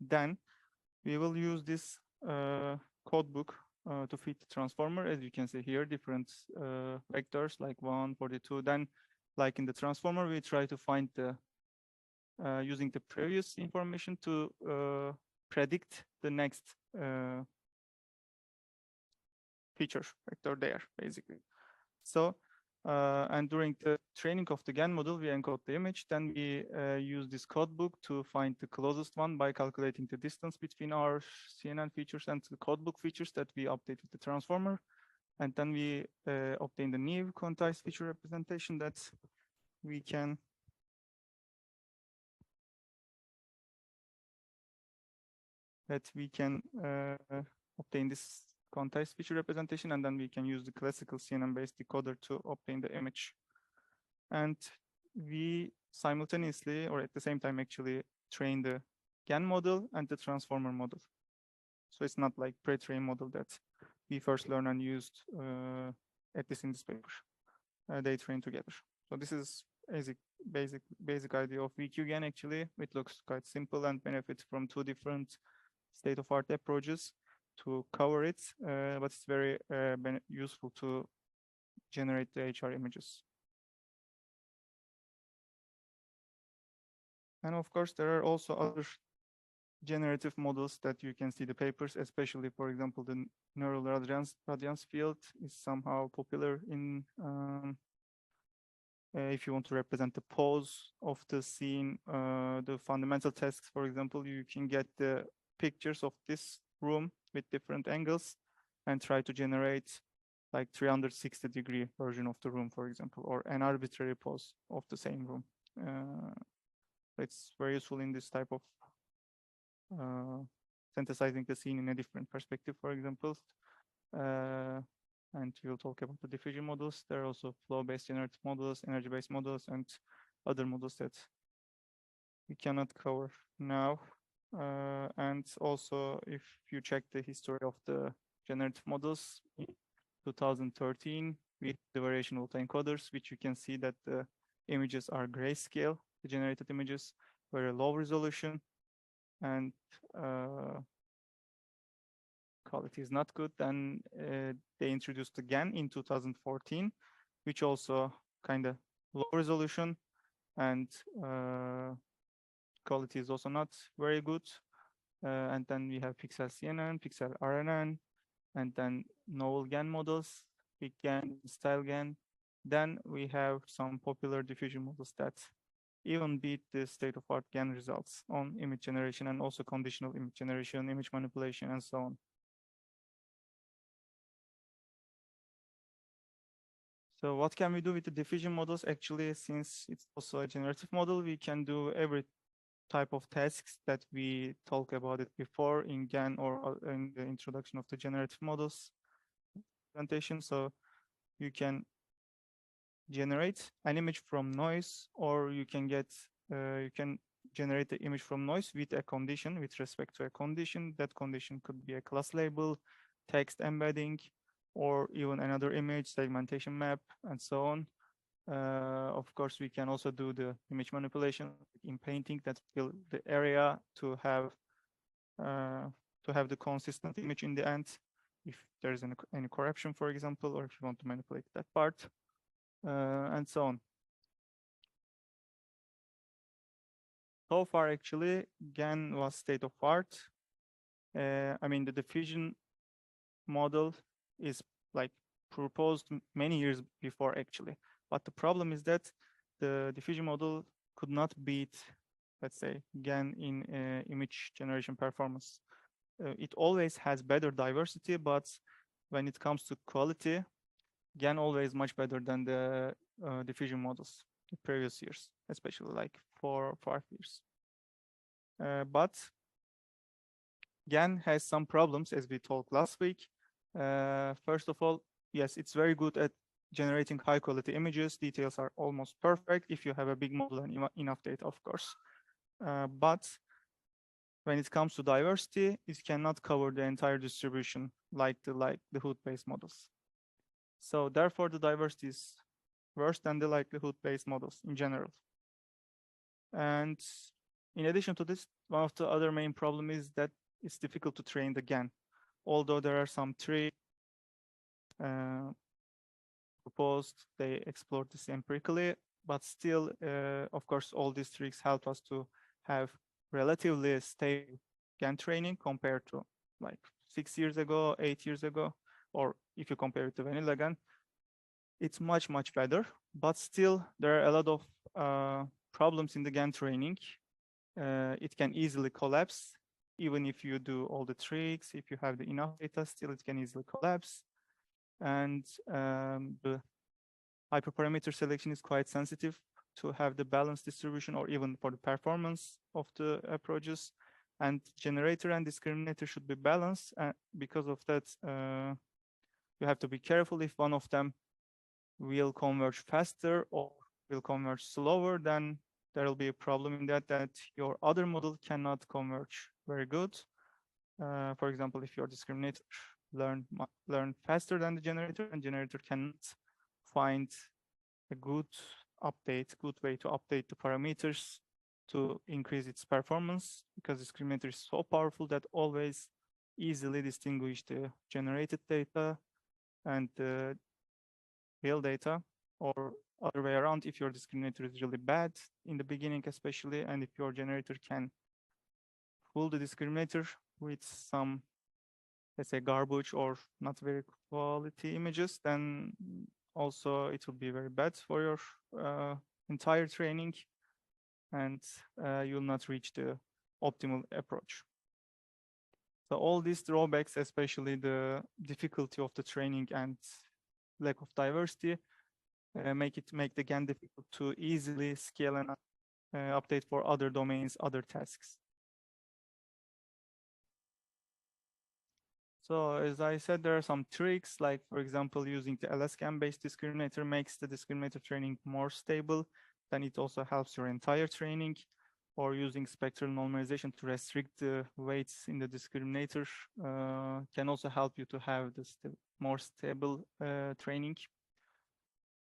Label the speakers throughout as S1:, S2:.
S1: Then we will use this code book to feed the transformer. As you can see here, different vectors like 1, 42. Then, like in the transformer, we try to find the using the previous information to predict the next feature vector there, basically. So, and during the training of the GAN model, we encode the image. Then we use this code book to find the closest one by calculating the distance between our CNN features and the code book features that we update with the transformer. And then we obtain the new quantized feature representation that we can obtain this quantized feature representation, and then we can use the classical CNN-based decoder to obtain the image. And we simultaneously, or at the same time, actually train the GAN model and the transformer model. So it's not like pre-trained model that we first learned and used at least in this paper. They train together. So this is basic idea of VQ-GAN. Actually, it looks quite simple and benefits from two different state-of-art approaches to cover it, but it's very useful to generate the HR images. And of course, there are also other generative models that you can see the papers, especially, for example, the neural radiance field is somehow popular in if you want to represent the pose of the scene, the fundamental tasks, for example, you can get the pictures of this room with different angles and try to generate like 360-degree version of the room, for example, or an arbitrary pose of the same room. It's very useful in this type of synthesizing the scene in a different perspective, for example. And we'll talk about the diffusion models. There are also flow-based generative models, energy-based models, and other models that we cannot cover now. And also, if you check the history of the generative models, in 2013, with the variational autoencoders, which you can see that the images are grayscale, the generated images, very low resolution, and quality is not good. Then they introduced the GAN in 2014, which also kind of low resolution, and quality is also not very good. And then we have pixel CNN, pixel RNN, and then novel GAN models, big GAN, style GAN. Then we have some popular diffusion models that even beat the state-of-art GAN results on image generation and also conditional image generation, image manipulation, and so on. So what can we do with the diffusion models? Actually, since it's also a generative model, we can do every type of tasks that we talked about it before in GAN or in the introduction of the generative models presentation. So you can generate an image from noise, or you can generate the image from noise with a condition, with respect to a condition. That condition could be a class label, text embedding, or even another image, segmentation map, and so on. Of course, we can also do the image manipulation in painting that fill the area to have the consistent image in the end, if there's any corruption, for example, or if you want to manipulate that part, and so on. So far, actually, GAN was state of art. I mean, the diffusion model is like proposed many years before, actually. But the problem is that the diffusion model could not beat, let's say, GAN in image generation performance. It always has better diversity, but when it comes to quality, GAN always much better than the diffusion models the previous years, especially like 4 or 5 years. But GAN has some problems, as we talked last week. First of all, yes, it's very good at generating high quality images. Details are almost perfect if you have a big model and enough data, of course. But when it comes to diversity, it cannot cover the entire distribution like the hood-based models. So therefore, the diversity is worse than the likelihood-based models in general. And In addition to this, one of the other main problem is that it's difficult to train the GAN. Although there are some tricks proposed, they explored this empirically, but still, of course, all these tricks help us to have relatively stable GAN training compared to like 6 years ago, 8 years ago, or if you compare it to vanilla GAN, it's much, much better. But still, there are a lot of problems in the GAN training. It can easily collapse, even if you do all the tricks, if you have the enough data, still it can easily collapse. And the hyperparameter selection is quite sensitive to have the balanced distribution or even for the performance of the approaches. And generator and discriminator should be balanced. And because of that, you have to be careful if one of them will converge faster or will converge slower, then there will be a problem in that your other model cannot converge very good. For example, if your discriminator learn faster than the generator and generator cannot find a good way to update the parameters to increase its performance, because discriminator is so powerful that always easily distinguish the generated data and the real data, or other way around, if your discriminator is really bad in the beginning especially, and if your generator can fool the discriminator with some, let's say, garbage or not very quality images, then also it will be very bad for your entire training, and you will not reach the optimal approach. So all these drawbacks, especially the difficulty of the training and lack of diversity, make the GAN difficult to easily scale and update for other domains, other tasks. So as I said, there are some tricks, like for example, using the LSCAN-based discriminator makes the discriminator training more stable. Then it also helps your entire training, or using spectral normalization to restrict the weights in the discriminator can also help you to have this more stable training.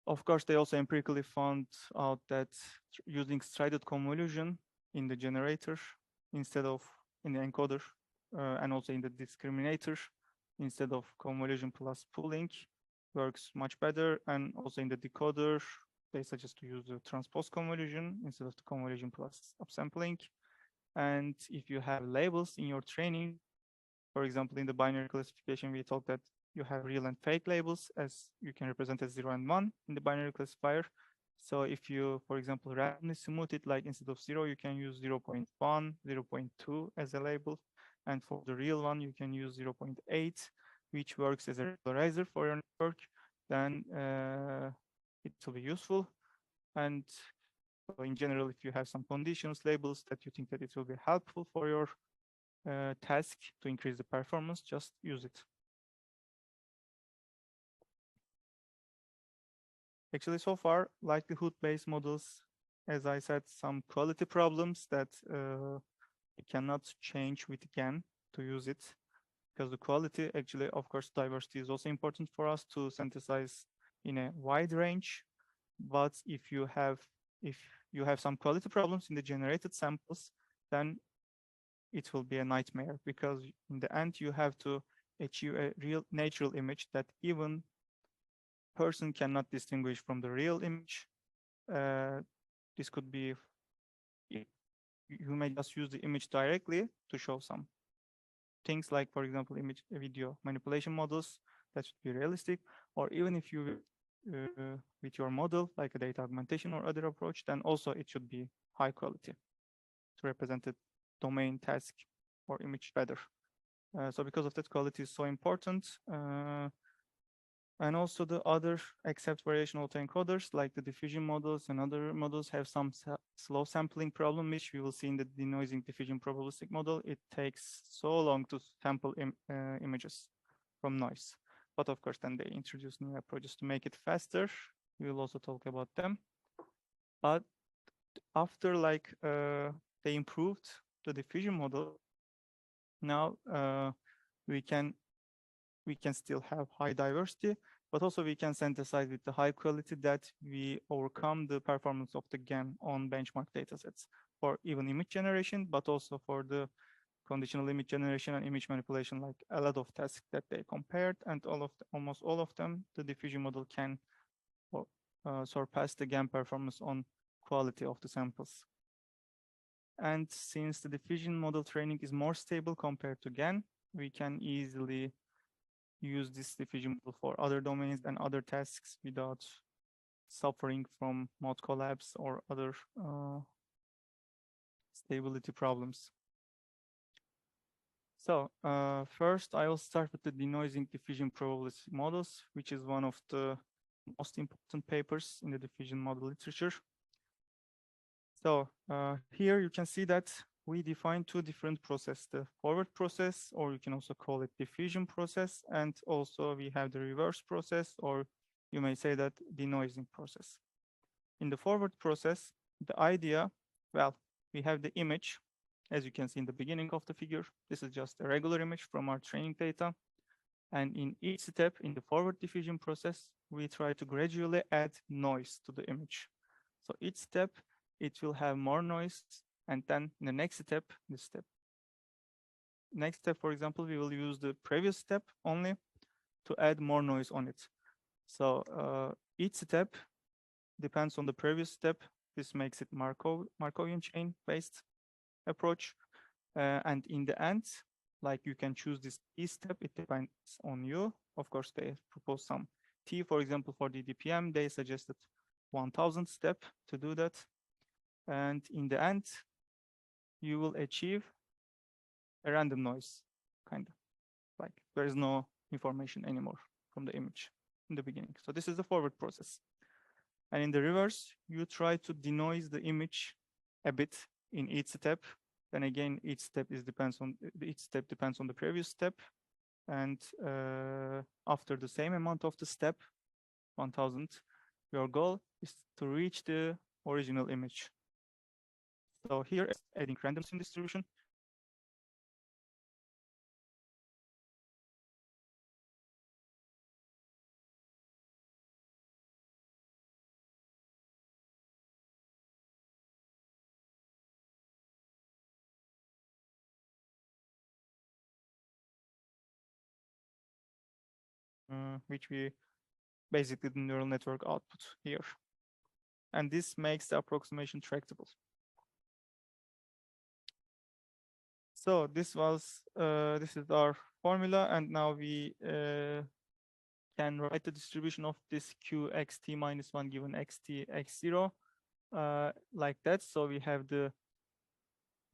S1: Of course, they also empirically found out that using strided convolution in the generator instead of in the encoder, and also in the discriminator instead of convolution plus pooling works much better. And also in the decoder, they suggest to use the transpose convolution instead of the convolution plus upsampling. And if you have labels in your training, for example, in the binary classification, we talked that you have real and fake labels, as you can represent as 0 and 1 in the binary classifier. So if you, for example, randomly smooth it, like instead of 0, you can use 0.1, 0.2 as a label. And for the real one, you can use 0.8, which works as a regularizer for your network. Then it will be useful. And in general, if you have some conditions, labels that you think that it will be helpful for your task to increase the performance, just use it. Actually, so far, likelihood-based models, as I said, some quality problems that you cannot change with GAN to use it, because the quality, actually, of course, diversity is also important for us to synthesize in a wide range. But if you have some quality problems in the generated samples, then it will be a nightmare, because in the end you have to achieve a real natural image that even person cannot distinguish from the real image. This could be, you may just use the image directly to show some things, like for example, image video manipulation models that should be realistic, or even if you with your model like a data augmentation or other approach, then also it should be high quality to represent the domain, task, or image better. So because of that, quality is so important. And also the other accept variation autoencoders like the diffusion models and other models have some slow sampling problem, which we will see in the denoising diffusion probabilistic model. It takes so long to sample images from noise. But of course, then they introduce new approaches to make it faster. We will also talk about them. But after they improved the diffusion model, now we can still have high diversity, but also we can synthesize with the high quality that we overcome the performance of the GAN on benchmark datasets. for even image generation, but also for the conditional image generation and image manipulation, like a lot of tasks that they compared, and almost all of them, the diffusion model can surpass the GAN performance on quality of the samples. And since the diffusion model training is more stable compared to GAN, we can easily use this diffusion model for other domains and other tasks without suffering from mod collapse or other stability problems. So first, I will start with the denoising diffusion probability models, which is one of the most important papers in the diffusion model literature. So here you can see that we define two different processes, the forward process, or you can also call it diffusion process, and also we have the reverse process, or you may say that denoising process. In the forward process, the idea, well, we have the image, as you can see in the beginning of the figure. This is just a regular image from our training data. And in each step in the forward diffusion process, we try to gradually add noise to the image. So each step, it will have more noise. And then in the next step, next step, for example, we will use the previous step only to add more noise on it. So each step depends on the previous step. This makes it Markovian chain based approach. And in the end, like you can choose this T step, it depends on you. Of course, they propose some T, for example, for the DPM, they suggested 1000 step to do that. And in the end, you will achieve a random noise, kind of like there is no information anymore from the image in the beginning. So this is the forward process. And in the reverse, you try to denoise the image a bit in each step. Then again, each step depends on the previous step. And after the same amount of the step, 1000, your goal is to reach the original image. So here, adding randomness in distribution. Which we basically the neural network output here. And this makes the approximation tractable. So this is our formula, and now we can write the distribution of this qxt minus 1 given xt x0 like that. So we have the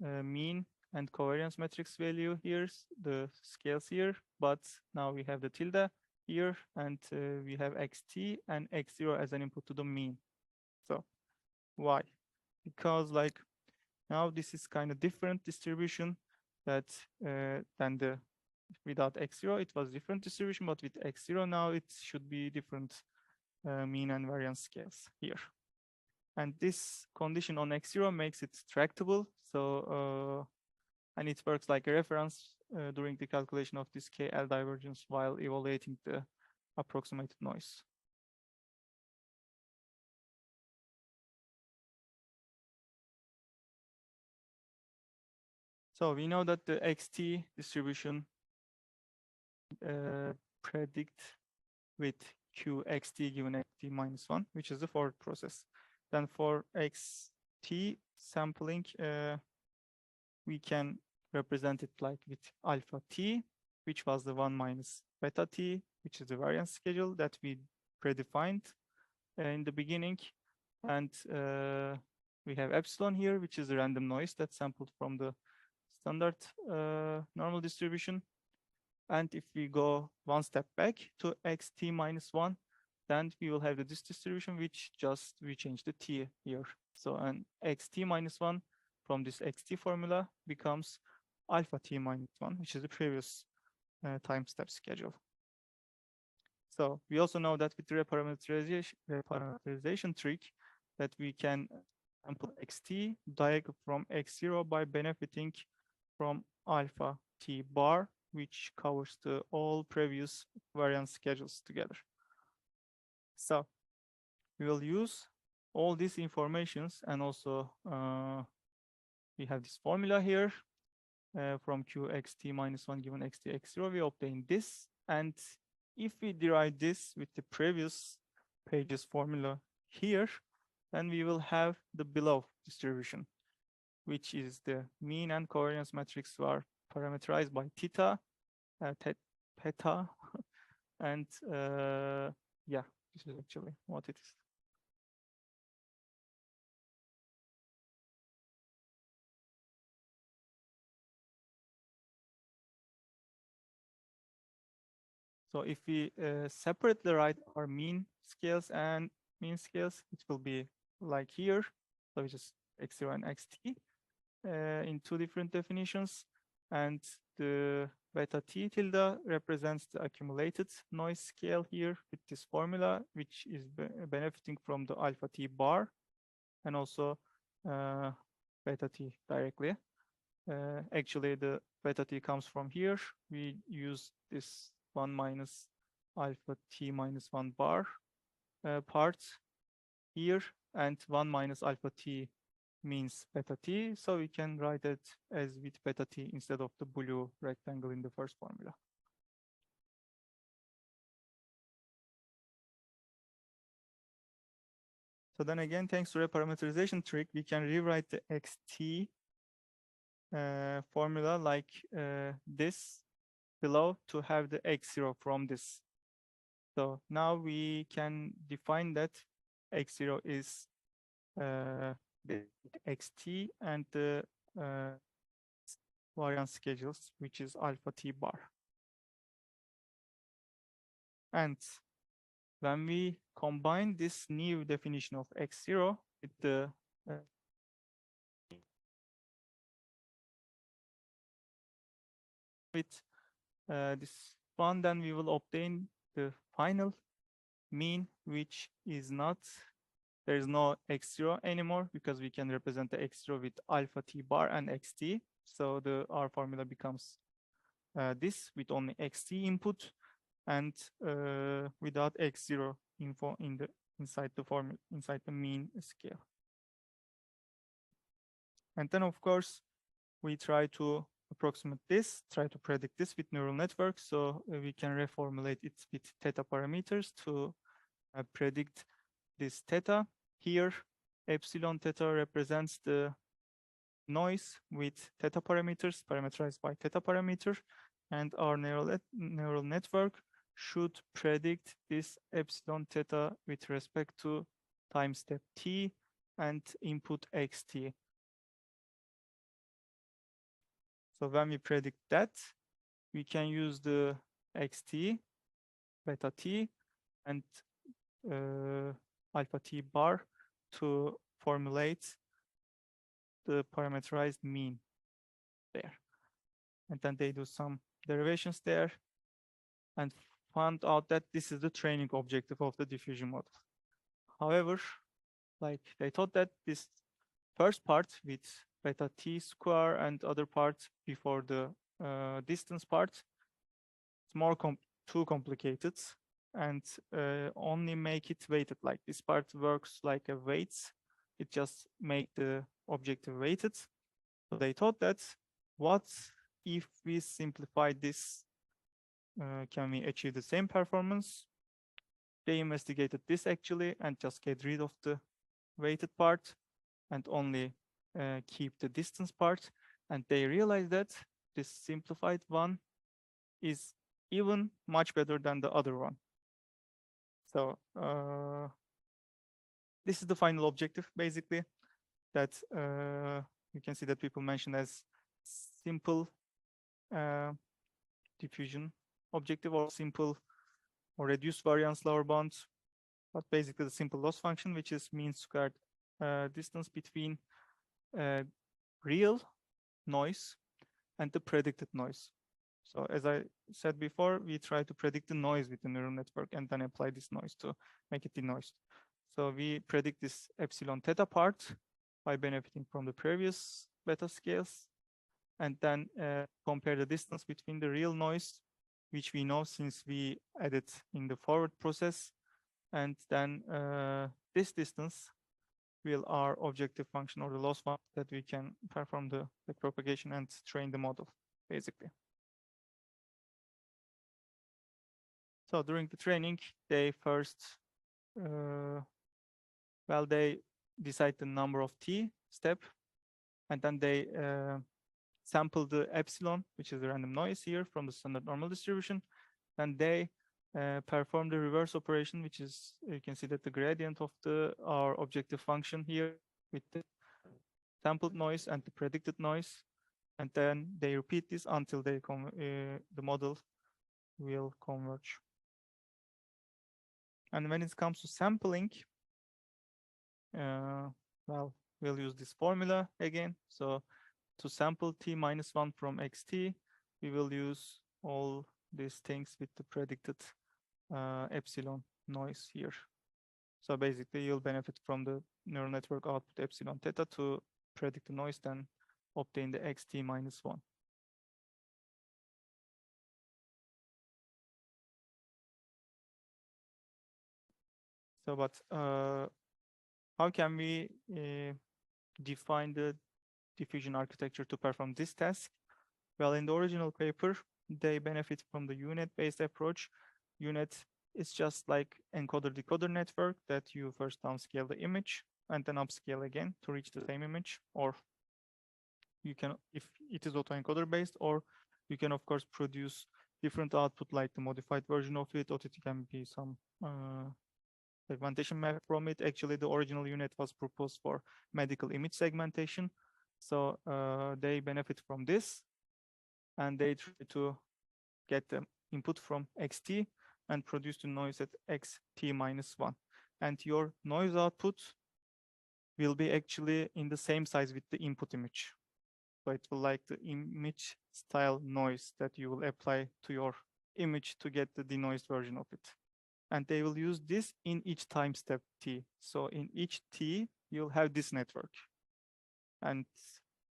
S1: mean and covariance matrix value here, the scales here, but now we have the tilde here, and we have xt and x0 as an input to the mean. So why? Because like now this is kind of different distribution that than the without x0 it was different distribution, but with x0 now it should be different mean and variance scales here. And this condition on x0 makes it tractable. So and it works like a reference during the calculation of this KL divergence while evaluating the approximated noise. So we know that the xt distribution predict with qxt given xt minus 1, which is the forward process. Then for xt sampling, we can represent it like with alpha t, which was the 1 minus beta t, which is the variance schedule that we predefined in the beginning. And we have epsilon here, which is the random noise that's sampled from the standard normal distribution. And if we go one step back to xt minus 1, then we will have this distribution, which just we change the t here. So an xt minus 1 from this xt formula becomes alpha t minus 1, which is the previous time step schedule. So we also know that with the reparameterization trick that we can sample xt diagonal from x0 by benefiting from alpha t bar, which covers the all previous variance schedules together. So we will use all these informations and also we have this formula here from qxt minus 1 given xt x0, we obtain this. And if we derive this with the previous page's formula here, then we will have the below distribution, which is the mean and covariance matrix are parameterized by theta, theta, and yeah, this is actually what it is. So if we separately write our mean scales and mean scales, it will be like here. So we just x0 and xt in two different definitions. And the beta t tilde represents the accumulated noise scale here with this formula, which is benefiting from the alpha t bar and also beta t directly. Actually, the beta t comes from here. We use this 1 minus alpha t minus 1 bar part here, and 1 minus alpha t means beta t, so we can write it as with beta t instead of the blue rectangle in the first formula. So then again, thanks to a parameterization trick, we can rewrite the xt formula like this below to have the x0 from this. So now we can define that x0 is the xt and the variance schedules, which is alpha t bar. And when we combine this new definition of x0 with the this one, then we will obtain the final mean, which is not, there is no x0 anymore because we can represent the x0 with alpha t bar and xt. So our formula becomes this with only xt input and without x0 info inside the formula, inside the mean scale. And then of course we try to approximate this, try to predict this with neural networks, so we can reformulate it with theta parameters to predict this theta. Here, epsilon theta represents the noise with theta parameters, parameterized by theta parameter, and our neural network should predict this epsilon theta with respect to time step t and input xt. So when we predict that, we can use the xt, beta t, and alpha t bar to formulate the parameterized mean there. And then they do some derivations there and found out that this is the training objective of the diffusion model. However, like they thought that this first part with beta t square and other parts before the distance part, it's more too complicated and only make it weighted. Like this part works like a weight. It just make the objective weighted. So they thought that what if we simplify this, can we achieve the same performance? They investigated this actually and just get rid of the weighted part and only keep the distance part. And they realized that this simplified one is even much better than the other one. So this is the final objective, basically, that you can see that people mention as simple diffusion objective or simple or reduced variance lower bound, but basically the simple loss function, which is mean squared distance between real noise and the predicted noise. So as I said before, we try to predict the noise with the neural network and then apply this noise to make it denoised. So we predict this epsilon theta part by benefiting from the previous beta scales and then compare the distance between the real noise, which we know since we added in the forward process, and then this distance will our objective function or the loss function that we can perform the propagation and train the model, basically. So during the training, they first, they decide the number of t step, and then they sample the epsilon, which is the random noise here from the standard normal distribution. Then they perform the reverse operation, which is, you can see that the gradient of our objective function here with the sampled noise and the predicted noise. And then they repeat this until the model will converge. And when it comes to sampling, we'll use this formula again. So to sample t minus 1 from xt, we will use all these things with the predicted epsilon noise here. So basically, you'll benefit from the neural network output epsilon theta to predict the noise, then obtain the xt minus 1. So, but how can we define the diffusion architecture to perform this task? Well, in the original paper, they benefit from the UNet-based approach. UNet is just like encoder-decoder network that you first downscale the image and then upscale again to reach the same image. Or you can, if it is autoencoder based, or you can of course produce different output like the modified version of it, or it can be some segmentation map from it. Actually, the original UNet was proposed for medical image segmentation. So they benefit from this, and they try to get the input from xt and produce the noise at xt minus 1. And your noise output will be actually in the same size with the input image. So it will like the image style noise that you will apply to your image to get the denoised version of it. And they will use this in each time step t. So in each t, you'll have this network. And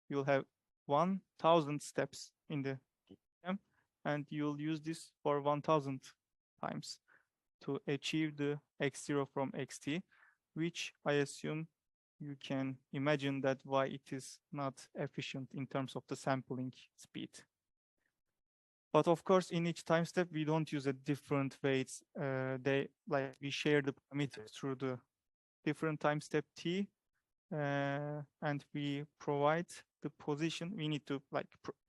S1: you'll have 1,000 steps in the TM, and you'll use this for 1,000 times to achieve the x0 from xt, which I assume you can imagine that why it is not efficient in terms of the sampling speed. But of course, in each time step, we don't use a different weights. We share the parameters through the different time step t, and we provide the position. We need to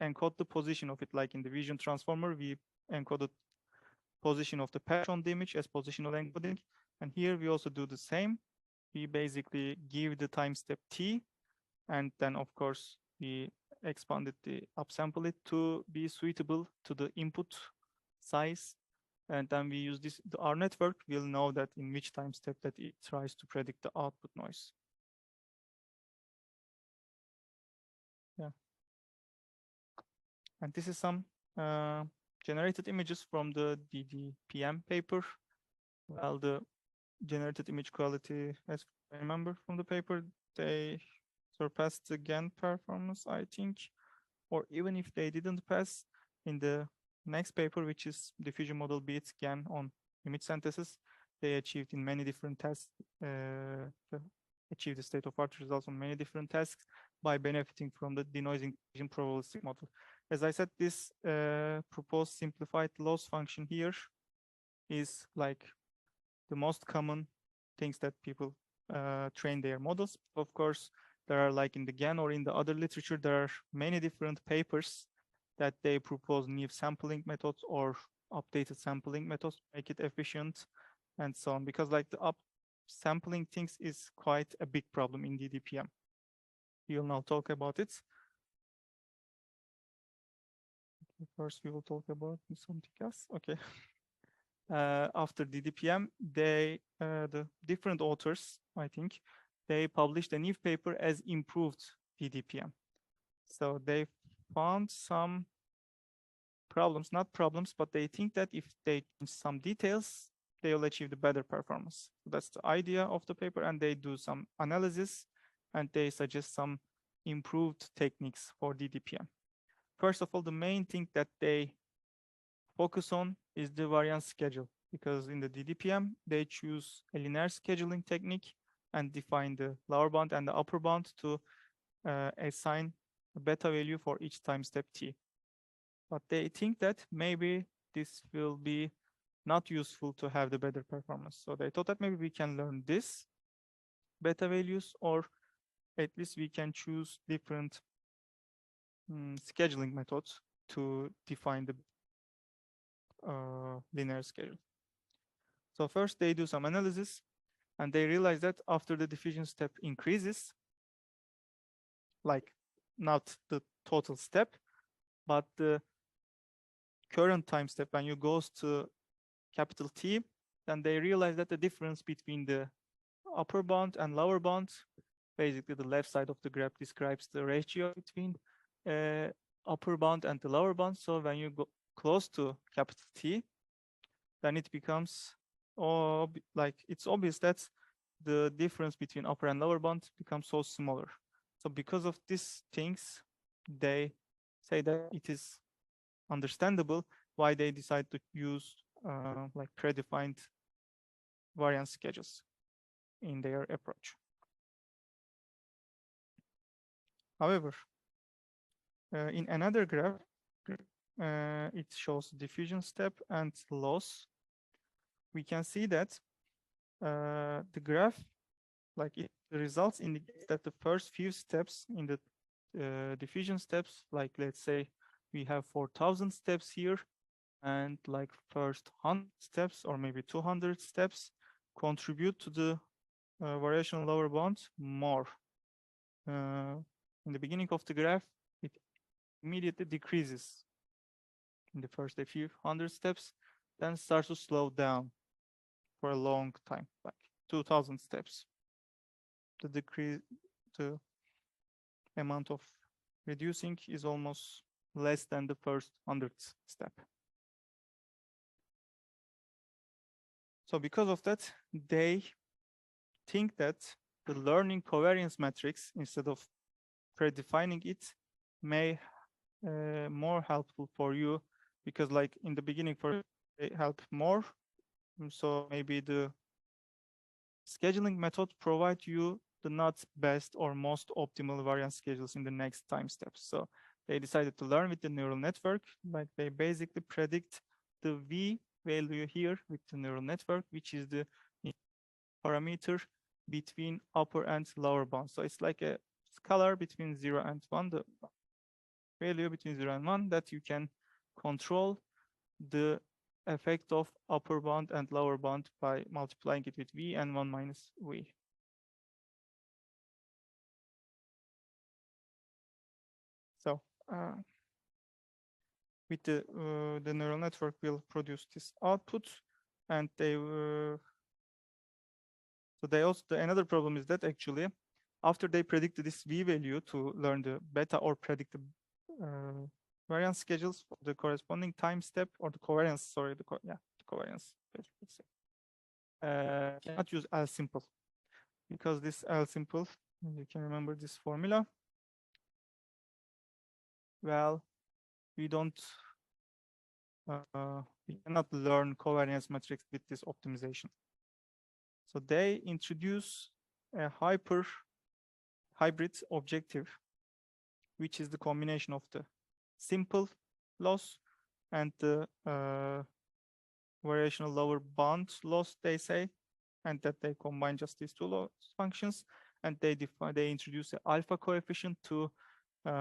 S1: encode the position of it, like in the vision transformer, we encode the position of the patch on the image as positional encoding. And here we also do the same. We basically give the time step t, and then of course we expanded the upsample it to be suitable to the input size. And then we use this, our network will know that in which time step that it tries to predict the output noise. Yeah. And this is some generated images from the DDPM paper. Well, the generated image quality, as I remember from the paper, they surpassed the GAN performance, I think, or even if they didn't pass, in the next paper, which is diffusion model beats GAN on image synthesis, they achieved in many different tasks, achieved the state-of-art results on many different tasks by benefiting from the denoising diffusion probabilistic model. As I said, this proposed simplified loss function here is like the most common things that people train their models. Of course, there are, like in the GAN or in the other literature, there are many different papers that they propose new sampling methods or updated sampling methods to make it efficient and so on, because like the up sampling things is quite a big problem in DDPM. We'll now talk about it. First, we will talk about something else. Okay. After DDPM, the different authors, I think, they published a new paper as improved DDPM. So they found some problems, not problems, but they think that if they change some details, they will achieve the better performance. So that's the idea of the paper, and they do some analysis and they suggest some improved techniques for DDPM. First of all, the main thing that they focus on is the variance schedule, because in the DDPM, they choose a linear scheduling technique, and define the lower bound and the upper bound to assign a beta value for each time step t. But they think that maybe this will be not useful to have the better performance. So they thought that maybe we can learn this beta values, or at least we can choose different scheduling methods to define the linear schedule. So first they do some analysis and they realize that after the diffusion step increases, like not the total step, but the current time step when you goes to capital T, then they realize that the difference between the upper bound and lower bound, basically the left side of the graph describes the ratio between upper bound and the lower bound. So when you go close to capital T, then it becomes like it's obvious that the difference between upper and lower bound becomes so smaller. So because of these things, they say that it is understandable why they decide to use like predefined variance schedules in their approach. However, in another graph, it shows diffusion step and loss. We can see that the graph, like it results indicate that the first few steps in the diffusion steps, like let's say we have 4,000 steps here, and like first 100 steps or maybe 200 steps contribute to the variational lower bound more. In the beginning of the graph, it immediately decreases in the first a few hundred steps, then starts to slow down for a long time, like 2,000 steps. The amount of reducing is almost less than the first 100th step. So because of that, they think that the learning covariance matrix, instead of predefining it, may more helpful for you, because like in the beginning for they help more. So maybe the scheduling method provide you the not best or most optimal variance schedules in the next time steps. So they decided to learn with the neural network, like they basically predict the V value here with the neural network, which is the parameter between upper and lower bound. So it's like a scalar between 0 and 1, the value between 0 and 1 that you can control the effect of upper bound and lower bound by multiplying it with V and 1 minus V. So with the neural network will produce this output, and they so they also another problem is that actually after they predict this V value to learn the beta or predict the variance schedules for the corresponding time step, or the covariance, sorry, the covariance, let's say, cannot use L simple, because this L simple, you can remember this formula. Well, we don't, we cannot learn covariance matrix with this optimization. So they introduce a hybrid objective, which is the combination of the simple loss and the variational lower bound loss, they say, and that they combine just these two loss functions, and they introduce an alpha coefficient to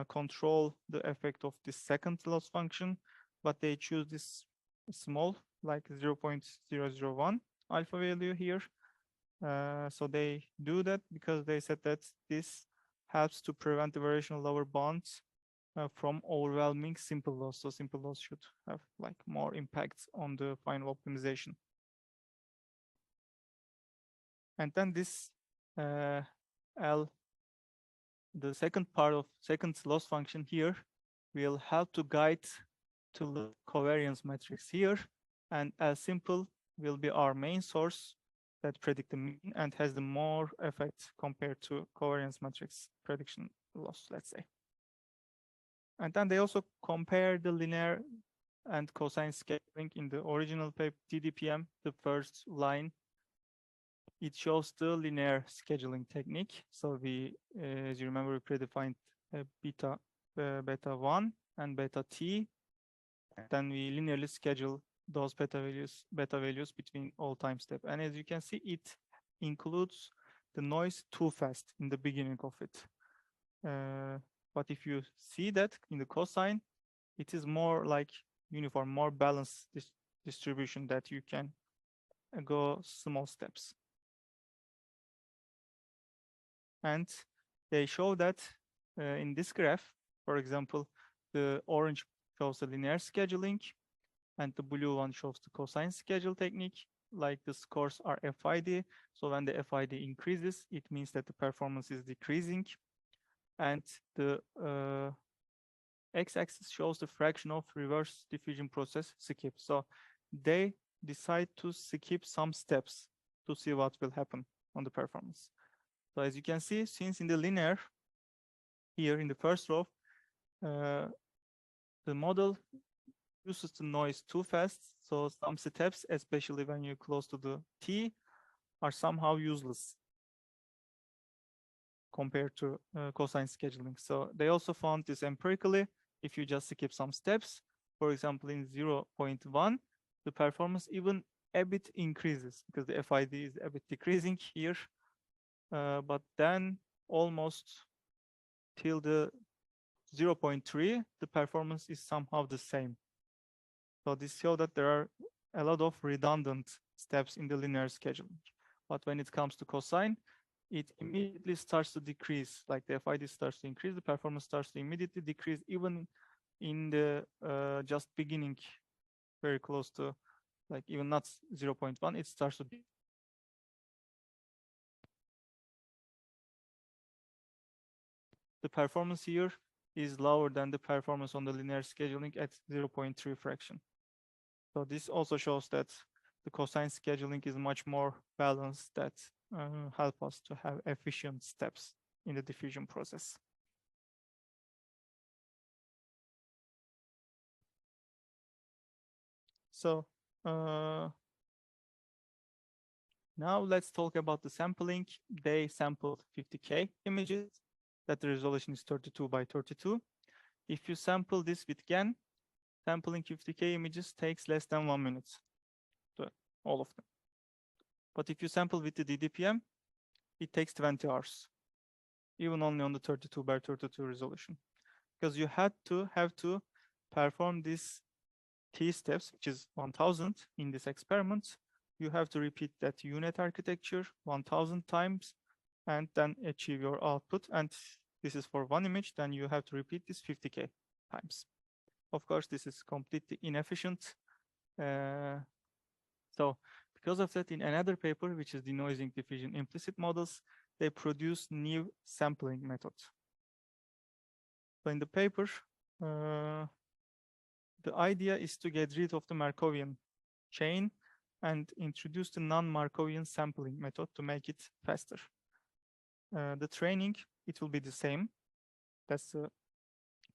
S1: control the effect of the second loss function, but they choose this small, like 0.001 alpha value here. So they do that because they said that this helps to prevent the variational lower bounds from overwhelming simple loss. So simple loss should have like more impact on the final optimization. And then this L, the second part of second loss function here, will help to guide to the covariance matrix here, and L simple will be our main source that predict the mean and has the more effect compared to covariance matrix prediction loss, let's say. And then they also compare the linear and cosine scaling in the original paper, TDPM, the first line it shows the linear scheduling technique. So we, as you remember, we predefined beta 1 and beta t. Then we linearly schedule those beta values between all time steps. And as you can see, it includes the noise too fast in the beginning of it. But if you see that in the cosine, it is more like uniform, more balanced distribution that you can go small steps. And they show that in this graph, for example, the orange shows the linear scheduling and the blue one shows the cosine schedule technique. Like the scores are FID. So when the FID increases, it means that the performance is decreasing. And the x-axis shows the fraction of reverse diffusion process skip. So they decide to skip some steps to see what will happen on the performance. So as you can see, since in the linear, here in the first row, the model uses the noise too fast. So some steps, especially when you're close to the t, are somehow useless compared to cosine scheduling. So they also found this empirically. If you just skip some steps, for example, in 0.1, the performance even a bit increases because the FID is a bit decreasing here. But then almost till the 0.3, the performance is somehow the same. So this shows that there are a lot of redundant steps in the linear scheduling. But when it comes to cosine, it immediately starts to decrease. Like the FID starts to increase, the performance starts to immediately decrease, even in the just beginning, very close to, like even not 0.1, it starts to be. The performance here is lower than the performance on the linear scheduling at 0.3 fraction. So this also shows that the cosine scheduling is much more balanced, that help us to have efficient steps in the diffusion process. So now let's talk about the sampling. They sampled 50K images, that the resolution is 32 by 32. If you sample this with GAN, sampling 50K images takes less than 1 minute, to all of them. But if you sample with the DDPM, it takes 20 hours, even only on the 32 by 32 resolution. Because you have to perform these T steps, which is 1000 in this experiment. You have to repeat that unit architecture 1000 times and then achieve your output. And this is for one image, then you have to repeat this 50K times. Of course, this is completely inefficient. So because of that, in another paper, which is denoising diffusion implicit models, they produce new sampling methods. So in the paper, the idea is to get rid of the Markovian chain and introduce the non-Markovian sampling method to make it faster. The training, it will be the same. That's a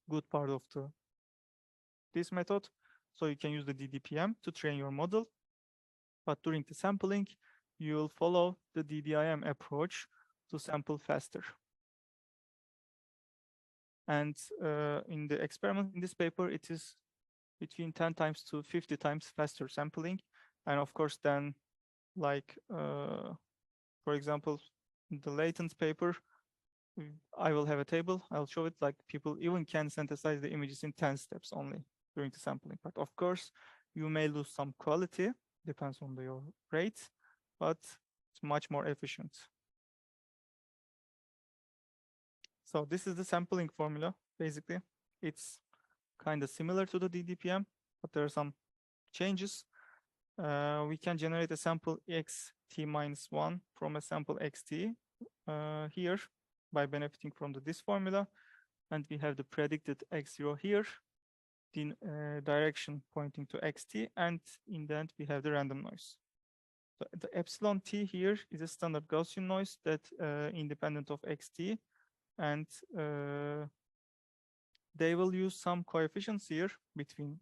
S1: good part of this method. So you can use the DDPM to train your model. But during the sampling, you will follow the DDIM approach to sample faster. And in the experiment in this paper, it is between 10 times to 50 times faster sampling. And of course, then, like, for example, in the latent paper, I will have a table. I'll show it, like people even can synthesize the images in 10 steps only during the sampling part. Of course, you may lose some quality, depends on your rate, but it's much more efficient. So this is the sampling formula, basically. It's kind of similar to the DDPM, but there are some changes. We can generate a sample xt-1 from a sample xt here by benefiting from this formula. And we have the predicted x0 here, the direction pointing to xt, and in the end, we have the random noise. So the epsilon t here is a standard Gaussian noise that independent of xt, and they will use some coefficients here between,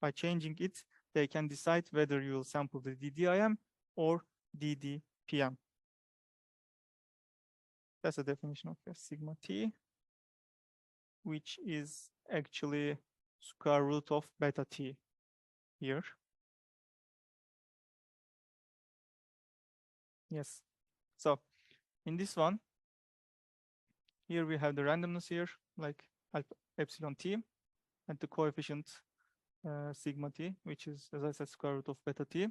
S1: by changing it, they can decide whether you will sample the DDIM or DD DDPM. That's the definition of a sigma t, which is actually square root of beta t here. Yes. So in this one, here we have the randomness here, like epsilon t, and the coefficient sigma t, which is, as I said, square root of beta t.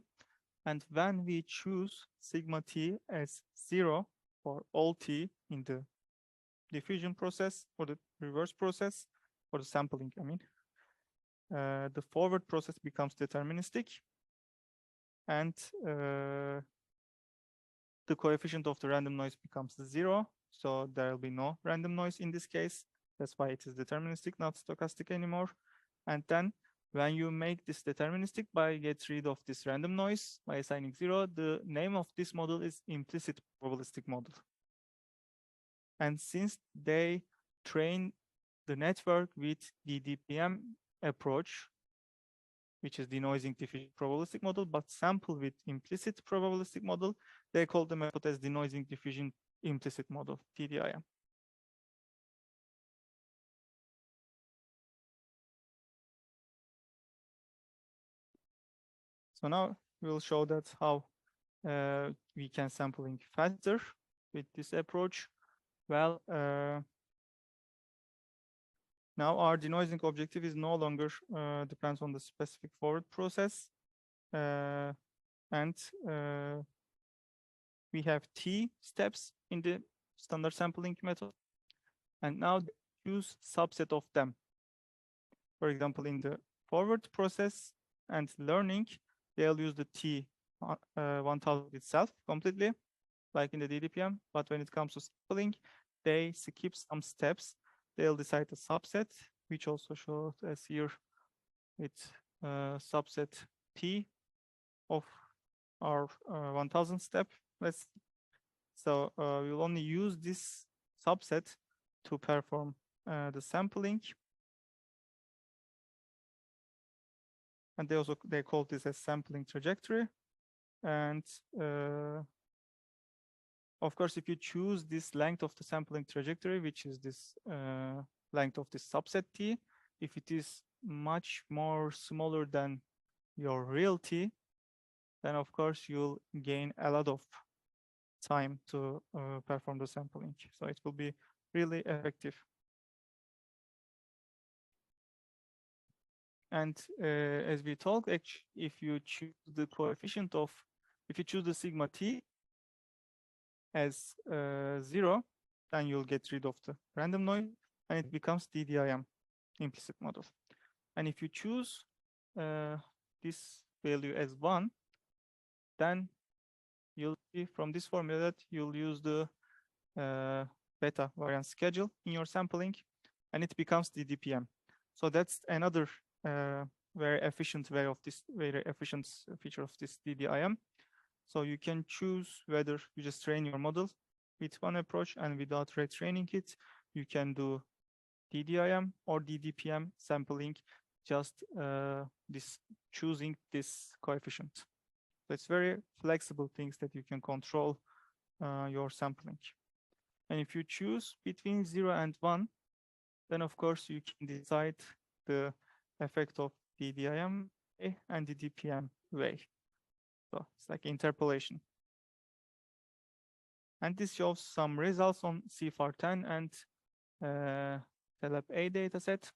S1: And when we choose sigma t as 0 for all t in the diffusion process or the reverse process, or the sampling, I mean, the forward process becomes deterministic, and the coefficient of the random noise becomes 0. So there will be no random noise in this case. That's why it is deterministic, not stochastic anymore. And then when you make this deterministic by get rid of this random noise by assigning 0, the name of this model is implicit probabilistic model. And since they train the network with DDPM approach, which is denoising diffusion probabilistic model, but sample with implicit probabilistic model, they call the method as denoising diffusion implicit model, TDIM. So now we'll show that how we can sampling faster with this approach. Well, now our denoising objective is no longer depends on the specific forward process, and we have T steps in the standard sampling method, and now choose subset of them. For example, in the forward process and learning, they'll use the T 1000 itself completely, like in the DDPM. But when it comes to sampling, they skip some steps. They'll decide a subset, which also shows as here with subset T of our 1000 step. So we'll only use this subset to perform the sampling. And they call this a sampling trajectory. And of course, if you choose this length of the sampling trajectory, which is this length of this subset T, if it is much more smaller than your real T, then of course you'll gain a lot of time to perform the sampling. So it will be really effective. And as we talked, actually, if you choose the coefficient of, if you choose the sigma T as 0, then you'll get rid of the random noise and it becomes DDIM, implicit model. And if you choose this value as 1, then you'll see from this formula that you'll use the beta variance schedule in your sampling, and it becomes DDPM. So that's another very efficient way of this, very efficient feature of this DDIM. So you can choose whether you just train your model with one approach and without retraining it, you can do DDIM or DDPM sampling, just this choosing this coefficient. So it's very flexible things that you can control your sampling. And if you choose between 0 and 1, then of course you can decide the effect of DDIM and DDPM way. So it's like interpolation. And this shows some results on CFAR10 and TELEP-A dataset.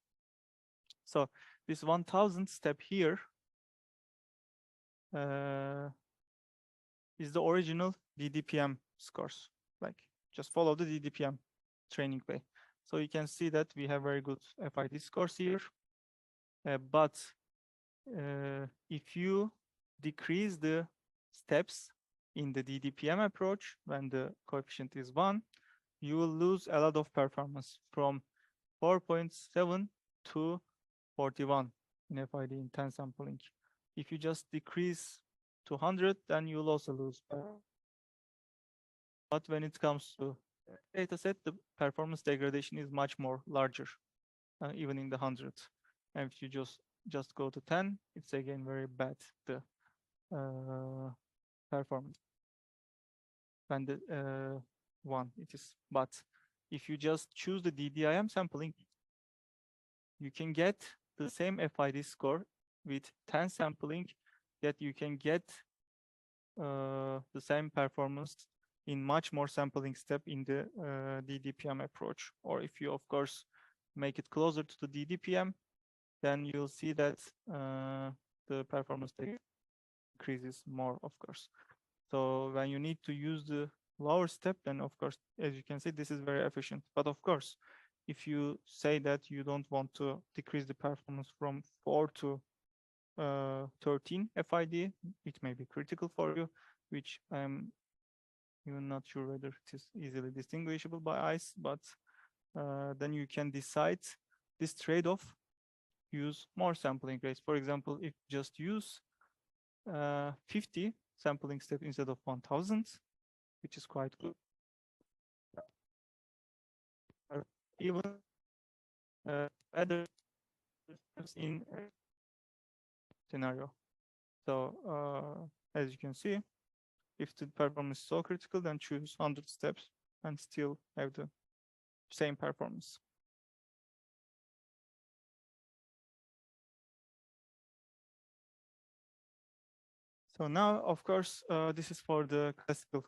S1: So this 1000 step here is the original DDPM scores. Like just follow the DDPM training way. So you can see that we have very good FID scores here. But if you decrease the steps in the DDPM approach when the coefficient is 1, you will lose a lot of performance from 4.7 to 41 in FID in 10 sampling. If you just decrease to 100, then you'll also lose. But when it comes to dataset, the performance degradation is much more larger, even in the 100. And if you just go to 10, it's again very bad, the performance. when the one it is. But if you just choose the DDIM sampling, you can get the same FID score with 10 sampling that you can get the same performance in much more sampling step in the DDPM approach. Or if you, of course, make it closer to the DDPM, then you'll see that the performance increases more, of course. So when you need to use the lower step, then of course, as you can see, this is very efficient. But of course, if you say that you don't want to decrease the performance from 4 to 13 FID, it may be critical for you, which I'm even not sure whether it is easily distinguishable by eyes, but then you can decide this trade-off, use more sampling rates. For example, if you just use 50 sampling step instead of 1000, which is quite good. Or even other in scenario. So as you can see, if the performance is so critical, then choose 100 steps and still have the same performance. So now, of course, this is for the classical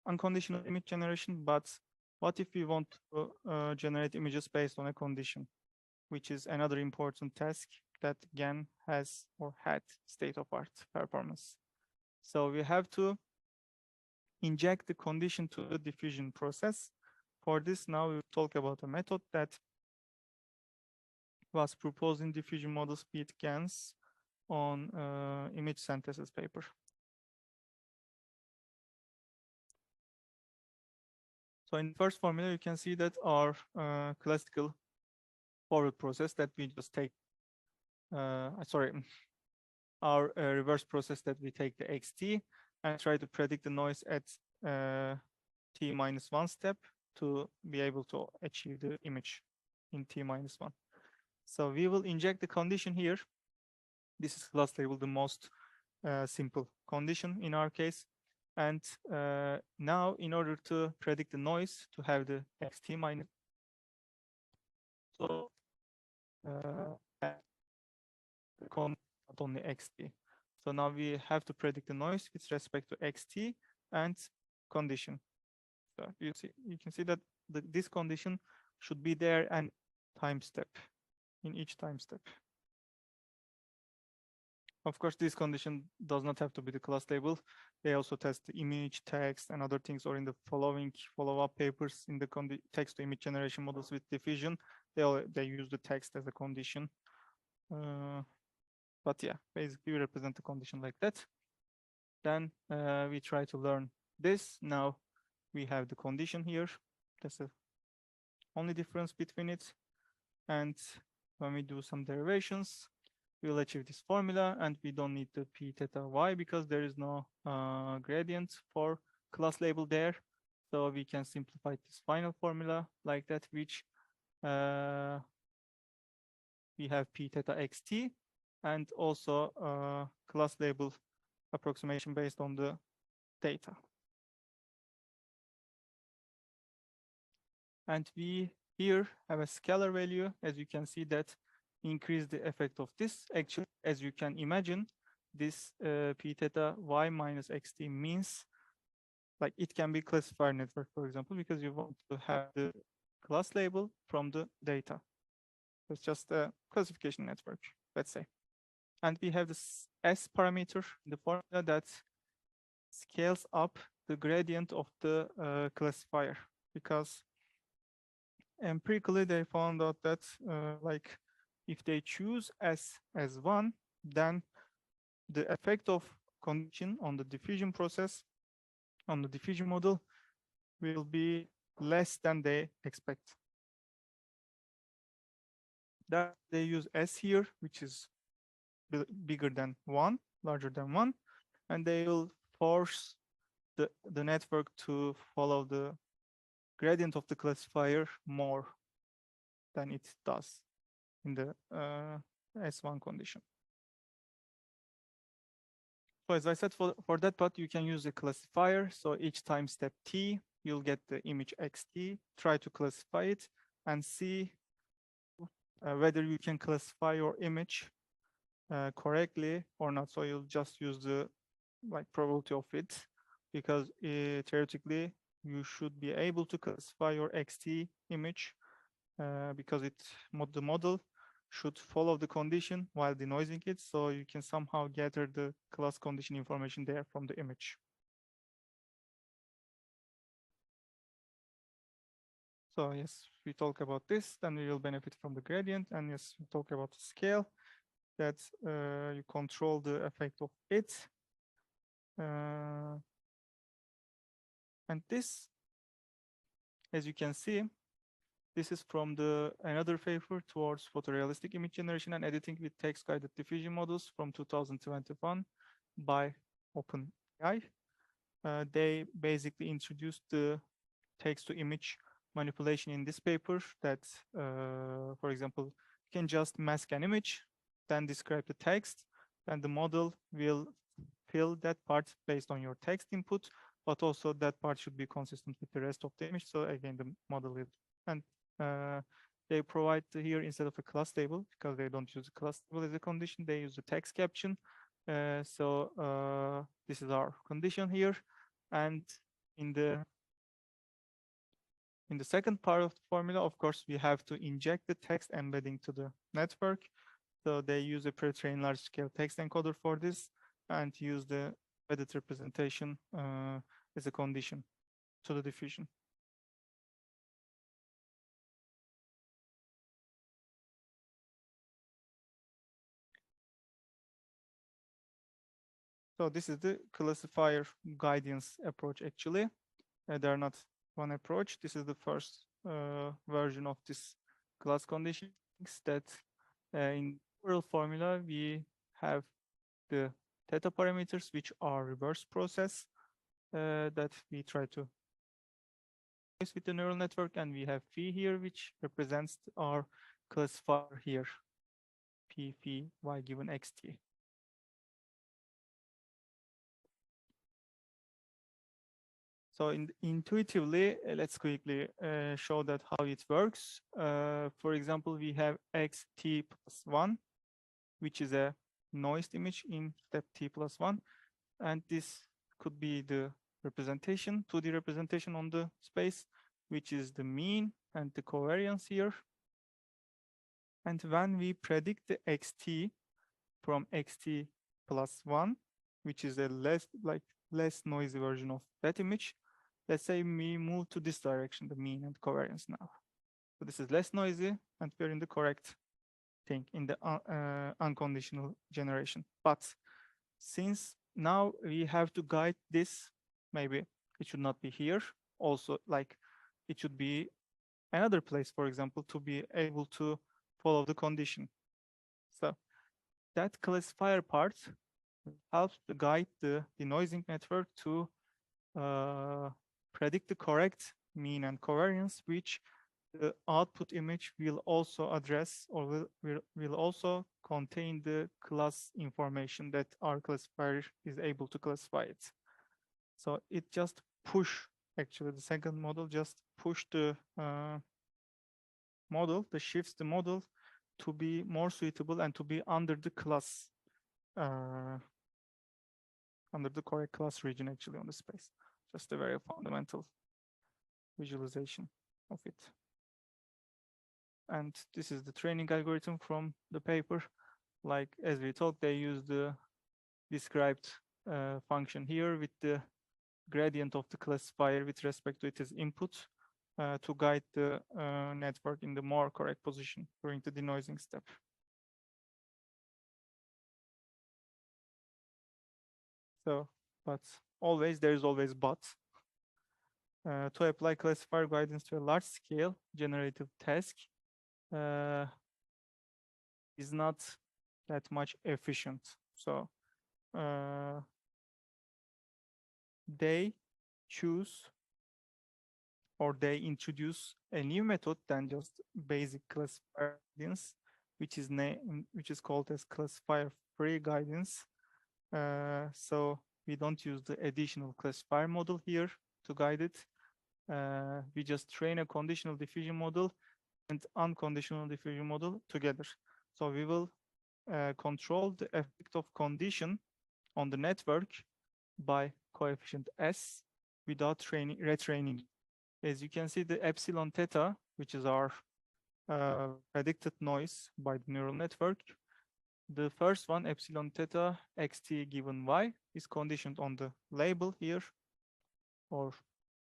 S1: unconditional image generation, but what if we want to generate images based on a condition, which is another important task that GAN has or had state-of-art performance. So we have to inject the condition to the diffusion process. For this, now we'll talk about a method that was proposed in diffusion model speed GANs on image synthesis paper. So in the first formula, you can see that our classical forward process that we just take, our reverse process that we take the xt and try to predict the noise at t-1 step to be able to achieve the image in t-1. So we will inject the condition here. This is class label, the most simple condition in our case. And now, in order to predict the noise, to have the xt minus, so not only xt. So now we have to predict the noise with respect to xt and condition. So you can see that this condition should be there and time step in each time step. Of course, this condition does not have to be the class label. They also test the image, text, and other things, or in the follow-up papers in the text-to-image generation models with diffusion, they use the text as a condition. But yeah, basically we represent the condition like that. Then we try to learn this. Now we have the condition here. That's the only difference between it. And when we do some derivations, we'll achieve this formula, and we don't need the p theta y because there is no gradient for class label there. So we can simplify this final formula like that, which we have p theta xt and also class label approximation based on the data. And we here have a scalar value, as you can see, that increase the effect of this. Actually, as you can imagine, this p theta y minus xt means like it can be classifier network, for example, because you want to have the class label from the data. It's just a classification network, let's say. And we have this S parameter in the formula that scales up the gradient of the classifier, because empirically they found out that like if they choose S as 1, then the effect of condition on the diffusion process, on the diffusion model, will be less than they expect. That they use S here, which is bigger than 1, larger than 1, and they will force the network to follow the gradient of the classifier more than it does in the S1 condition. So as I said, for that part, you can use a classifier. So each time step t, you'll get the image xt, try to classify it and see whether you can classify your image correctly or not. So you'll just use the probability of it, because theoretically you should be able to classify your xt image because the model should follow the condition while denoising it, so you can somehow gather the class condition information there from the image. So yes, we talk about this, then we will benefit from the gradient, and yes, we talk about the scale, that you control the effect of it. And this, as you can see, this is from another paper towards photorealistic image generation and editing with text-guided diffusion models from 2021 by OpenAI. They basically introduced the text-to-image manipulation in this paper that, for example, you can just mask an image, then describe the text, then the model will fill that part based on your text input, but also that part should be consistent with the rest of the image. So again, the model will, and they provide here, instead of a class table, because they don't use a class table as a condition, they use a text caption. This is our condition here. And in the second part of the formula, of course, we have to inject the text embedding to the network. So they use a pre-trained large-scale text encoder for this and use the embedded representation as a condition to the diffusion. So this is the classifier guidance approach, actually. They are not one approach. This is the first version of this class conditions that in oral formula, we have the theta parameters, which are reverse process that we try to use with the neural network, and we have phi here, which represents our classifier here, p phi y given xt. So intuitively, let's quickly show that how it works. For example, we have xt plus 1, which is a noised image in step t plus 1. And this could be the representation, 2D representation on the space, which is the mean and the covariance here. And when we predict the xt from xt plus 1, which is a less noisy version of that image, let's say we move to this direction, the mean and covariance now. So this is less noisy, and we're in the correct thing in the unconditional generation. But since now we have to guide this, maybe it should not be here. Also, it should be another place, for example, to be able to follow the condition. So that classifier part helps to guide the denoising network to predict the correct mean and covariance, which the output image will also address, or will also contain the class information that our classifier is able to classify it. So it just actually the second model just push the shifts the model to be more suitable and to be under the class, under the correct class region, actually, on the space. Just a very fundamental visualization of it. And this is the training algorithm from the paper. Like, as we talked, they use the described function here with the gradient of the classifier with respect to its input to guide the network in the more correct position during the denoising step. So, but there is always but. To apply classifier guidance to a large scale generative task is not that much efficient. So they choose, or they introduce a new method than just basic classifier guidance, which is called as classifier free guidance. So we don't use the additional classifier model here to guide it. We just train a conditional diffusion model and unconditional diffusion model together. So we will control the effect of condition on the network by coefficient S without retraining. As you can see, the epsilon theta, which is our predicted noise by the neural network, the first one, epsilon theta xt given y, is conditioned on the label here or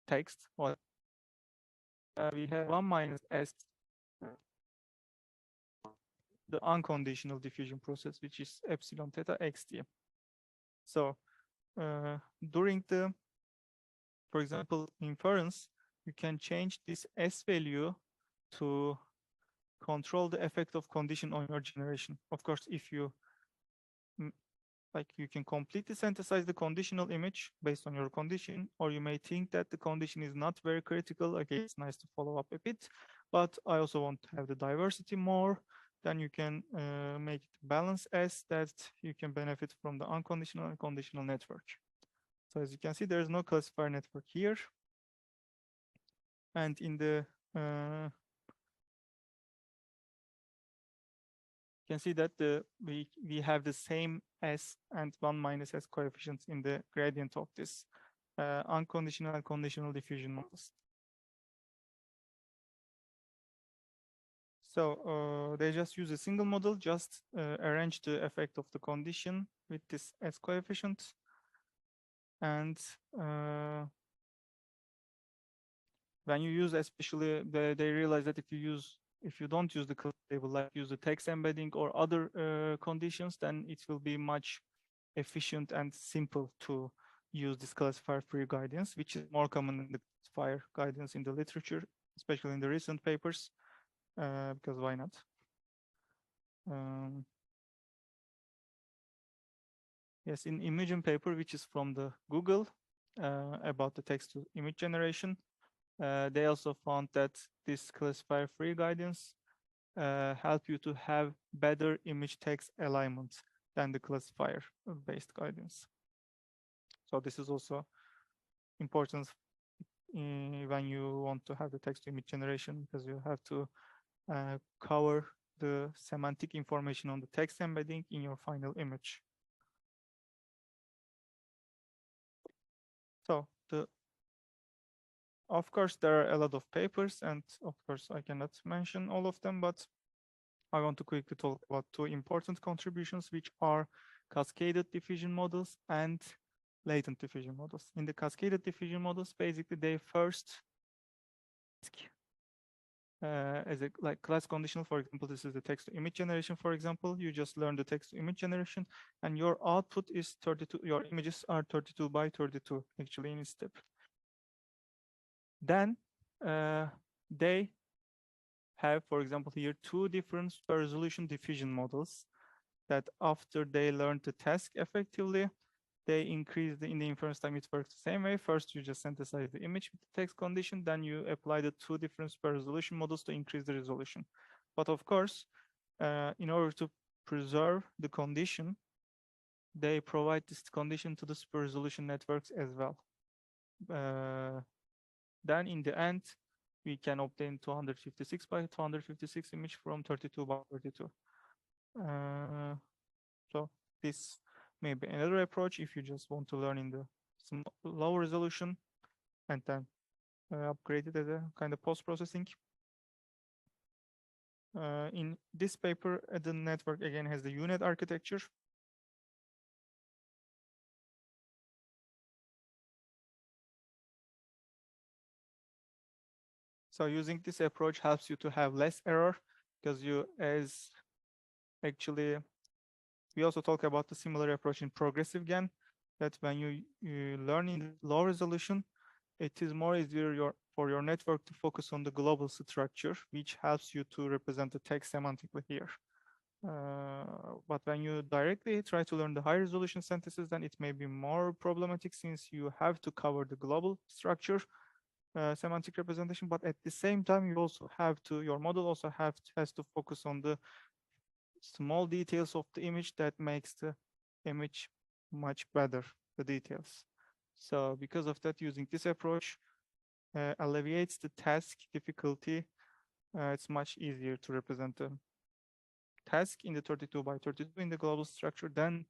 S1: text. Or we have 1 minus s, the unconditional diffusion process, which is epsilon theta xt. So during the, for example, inference, you can change this s value to control the effect of condition on your generation. Of course, if you like, you can completely synthesize the conditional image based on your condition, or you may think that the condition is not very critical. Okay, it's nice to follow up a bit, but I also want to have the diversity more. Then you can make it balance as that you can benefit from the unconditional and conditional network. So as you can see, there is no classifier network here. And in the you can see that we have the same s and 1 minus s coefficients in the gradient of this unconditional and conditional diffusion models. So they just use a single model, just arrange the effect of the condition with this s coefficient. And when you use, especially, they realize that if you don't use the class label, like use the text embedding or other conditions, then it will be much efficient and simple to use this classifier-free guidance, which is more common in the classifier guidance in the literature, especially in the recent papers, because why not? Yes, in Imogen paper, which is from the Google about the text-to-image generation, they also found that this classifier-free guidance help you to have better image-text alignment than the classifier-based guidance. So this is also important when you want to have the text-to-image generation, because you have to cover the semantic information on the text embedding in your final image. So of course, there are a lot of papers, and of course, I cannot mention all of them, but I want to quickly talk about two important contributions, which are cascaded diffusion models and latent diffusion models. In the cascaded diffusion models, basically, they first as a class conditional, for example, this is the text to image generation, for example, you just learn the text to image generation, and your output is 32, your images are 32 by 32, actually, in step. Then they have, for example, here two different super resolution diffusion models that after they learn the task effectively, they increase in the inference time. It works the same way. First, you just synthesize the image with the text condition, then you apply the two different super resolution models to increase the resolution. But of course, in order to preserve the condition, they provide this condition to the super resolution networks as well. Then in the end, we can obtain 256 by 256 image from 32 by 32. So this may be another approach if you just want to learn in the low resolution and then upgrade it as a kind of post-processing. In this paper, the network again has the UNet architecture. So using this approach helps you to have less error, because we also talk about the similar approach in progressive GAN, that when you learn in low resolution, it is more easier for your network to focus on the global structure, which helps you to represent the text semantically here. But when you directly try to learn the high resolution synthesis, then it may be more problematic, since you have to cover the global structure semantic representation, but at the same time, you also have to, your model also has to focus on the small details of the image that makes the image much better, the details. So because of that, using this approach alleviates the task difficulty. It's much easier to represent the task in the 32 by 32 in the global structure. Then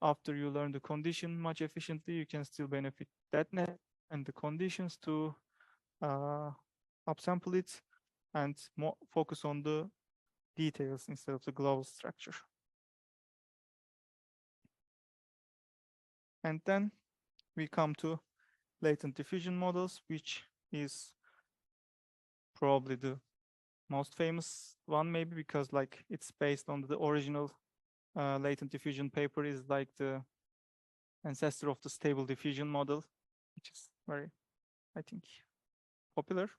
S1: after you learn the condition much efficiently, you can still benefit that net and the conditions to upsample it and more focus on the details instead of the global structure. And then we come to latent diffusion models, which is probably the most famous one, maybe because like it's based on the original latent diffusion paper, is like the ancestor of the stable diffusion model, which is very, I think, popular.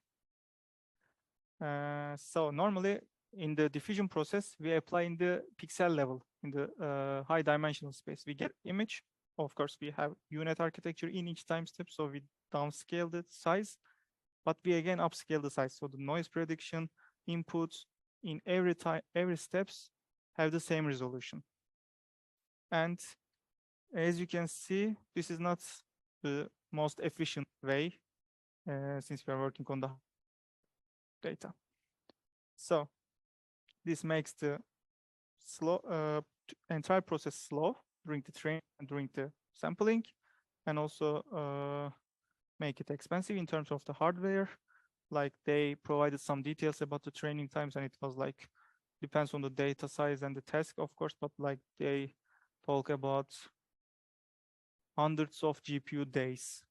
S1: So normally in the diffusion process, we apply in the pixel level, in the high dimensional space. We get image. Of course, we have unit architecture in each time step, so we downscale the size, but we again upscale the size. So the noise prediction inputs in every steps have the same resolution. And as you can see, this is not the most efficient way since we are working on the data. So this makes the entire process slow during the training and during the sampling, and also make it expensive in terms of the hardware. Like they provided some details about the training times, and it was like depends on the data size and the task, of course, but like they talk about hundreds of GPU days.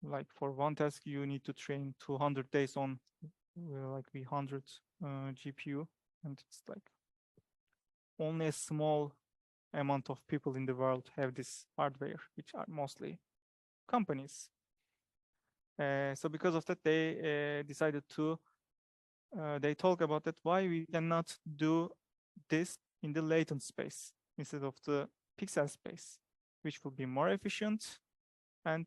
S1: Like for one task, you need to train 200 days on like V100 GPU, and it's like only a small amount of people in the world have this hardware, which are mostly companies. So because of that, they decided to, they talk about that why we cannot do this in the latent space instead of the pixel space, which will be more efficient and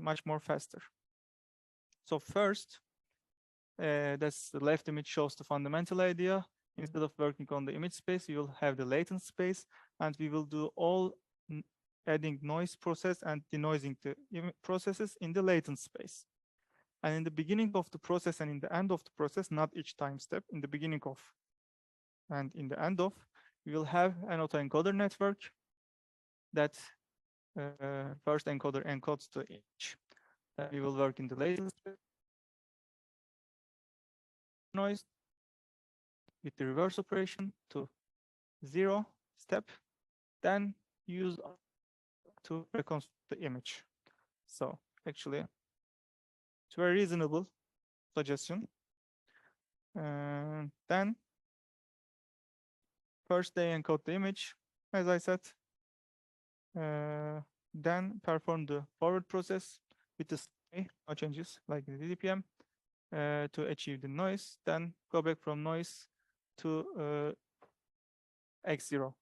S1: much more faster. So first, that's the left image shows the fundamental idea. Instead of working on the image space, you will have the latent space, and we will do all adding noise process and denoising the processes in the latent space. And in the beginning of the process and in the end of the process, not each time step, in the beginning of and in the end of, we will have an autoencoder network that first encoder encodes the image. Then we will work in the latent space noise with the reverse operation to 0 step, then use to reconstruct the image. So actually, it's very reasonable suggestion. Then first they encode the image, as I said. Then perform the forward process with the no changes like the DDPM to achieve the noise. Then go back from noise to X0.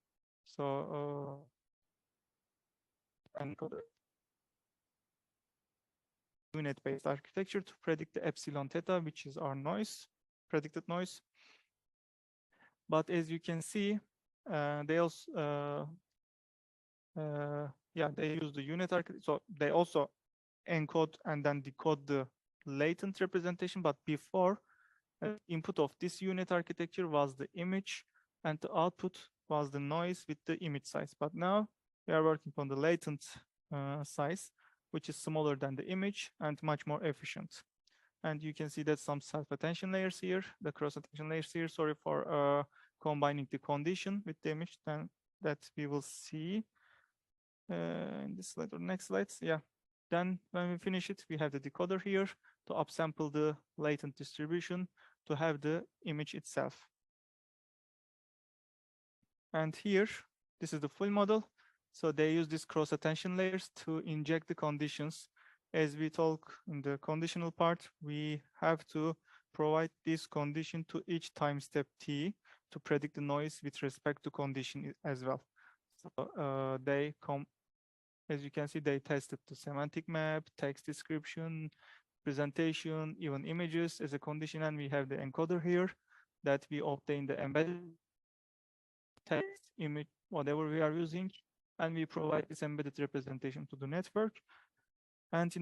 S1: So encoder unit-based architecture to predict the epsilon theta, which is our noise, predicted noise. But as you can see, they also they use the unit architecture. So they also encode and then decode the latent representation. But before, input of this unit architecture was the image, and the output was the noise with the image size. But now we are working on the latent size, which is smaller than the image and much more efficient. And you can see that some self-attention layers here, the cross-attention layers here. Sorry for combining the condition with the image, then that we will see in this slide or next slides. Yeah. Then when we finish it, we have the decoder here to upsample the latent distribution to have the image itself. And here, this is the full model. So they use these cross-attention layers to inject the conditions. As we talk in the conditional part, we have to provide this condition to each time step t to predict the noise with respect to condition as well. So they come, as you can see, they tested the semantic map, text description, presentation, even images as a condition, and we have the encoder here that we obtain the embedded text, image, whatever we are using, and we provide this embedded representation to the network. And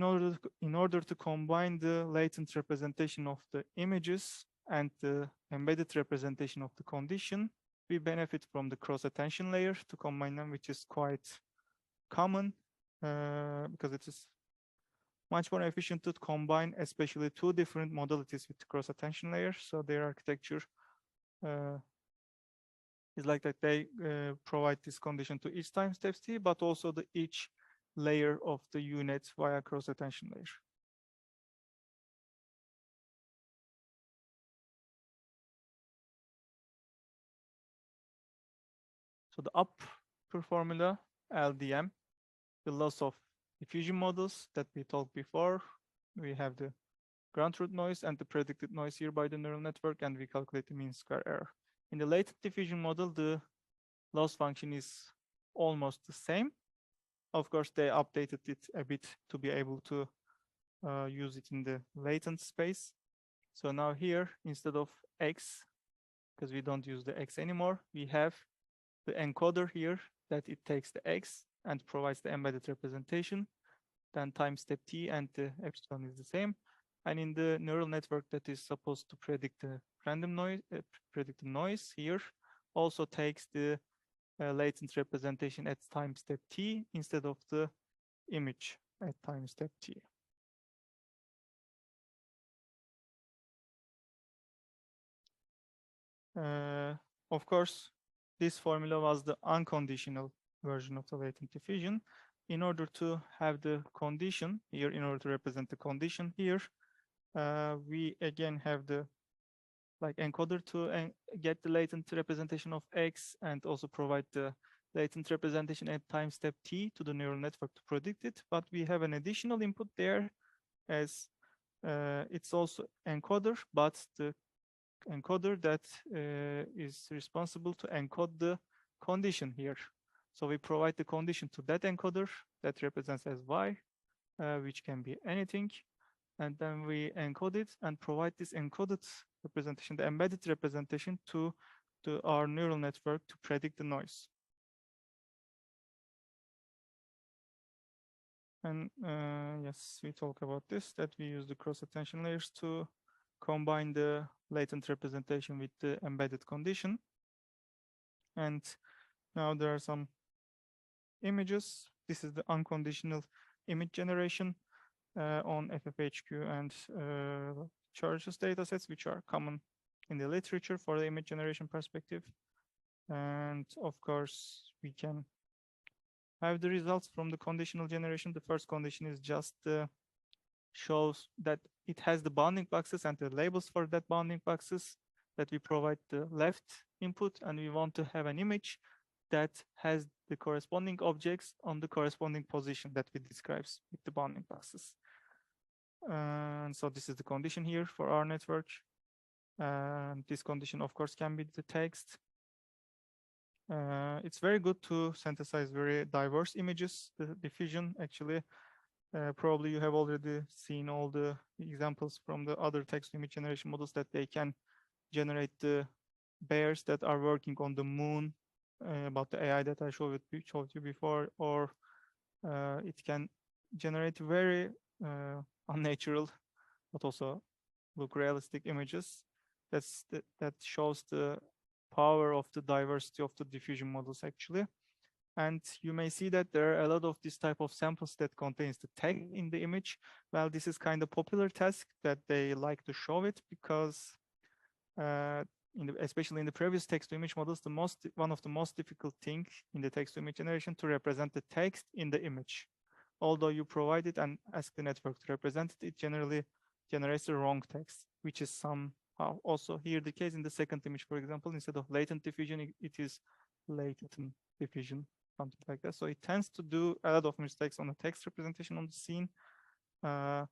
S1: in order to combine the latent representation of the images and the embedded representation of the condition, we benefit from the cross-attention layer to combine them, which is quite common because it is much more efficient to combine especially two different modalities with the cross-attention layer. So their architecture is like that they provide this condition to each time steps t, but also the each layer of the unit via cross-attention layer. So the upper formula, LDM, the loss of diffusion models that we talked before. We have the ground truth noise and the predicted noise here by the neural network, and we calculate the mean square error. In the latent diffusion model, the loss function is almost the same. Of course, they updated it a bit to be able to use it in the latent space. So now here, instead of x, because we don't use the x anymore, we have the encoder here that it takes the x and provides the embedded representation. Then time step t and the epsilon is the same. And in the neural network that is supposed to predict the random noise, predict the noise here, also takes the latent representation at time step t instead of the image at time step t. Of course, this formula was the unconditional version of the latent diffusion. In order to have the condition here, in order to represent the condition here, we again have the encoder to get the latent representation of x and also provide the latent representation at time step t to the neural network to predict it. But we have an additional input there as it's also encoder, but the encoder that is responsible to encode the condition here. So we provide the condition to that encoder that represents as y, which can be anything. And then we encode it and provide this encoded representation, the embedded representation to our neural network to predict the noise. And yes, we talk about this, that we use the cross-attention layers to combine the latent representation with the embedded condition. And now there are some images. This is the unconditional image generation on FFHQ and charges datasets, which are common in the literature for the image generation perspective. And of course, we can have the results from the conditional generation. The first condition is just shows that it has the bounding boxes and the labels for that bounding boxes that we provide the left input, and we want to have an image that has the corresponding objects on the corresponding position that we describes with the bounding boxes. And so this is the condition here for our network. This condition, of course, can be the text. It's very good to synthesize very diverse images, the diffusion actually. Probably you have already seen all the examples from the other text image generation models that they can generate the bears that are working on the moon, about the AI that I showed you before, or it can generate very unnatural but also look realistic images. That shows the power of the diversity of the diffusion models actually. And you may see that there are a lot of this type of samples that contains the text in the image. Well, this is kind of popular task that they like to show it because especially in the previous text-to-image models, one of the most difficult thing in the text-to-image generation to represent the text in the image. Although you provide it and ask the network to represent it, it generally generates the wrong text, which is somehow also here the case in the second image, for example. Instead of latent diffusion, it is latent diffusion, something like that. So it tends to do a lot of mistakes on the text representation on the scene. So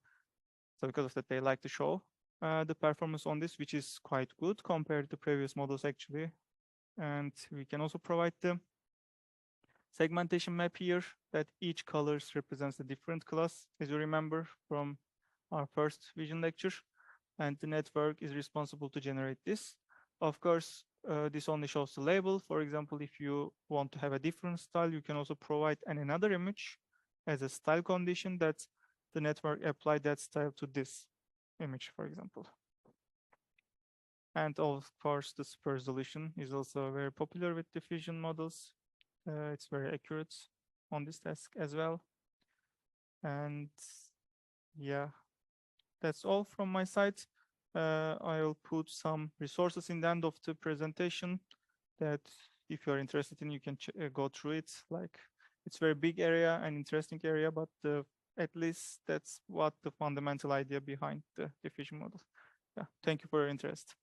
S1: because of that, they like to show the performance on this, which is quite good compared to previous models actually. And we can also provide the segmentation map here that each colors represents a different class, as you remember from our first vision lecture. And the network is responsible to generate this. Of course, this only shows the label. For example, if you want to have a different style, you can also provide another image as a style condition that the network apply that style to this image, for example. And of course, the super resolution is also very popular with diffusion models. It's very accurate on this task as well. And yeah, that's all from my side. I'll put some resources in the end of the presentation that if you're interested in, you can go through it. Like, it's very big area and interesting area, but at least that's what the fundamental idea behind the diffusion model. Yeah, thank you for your interest.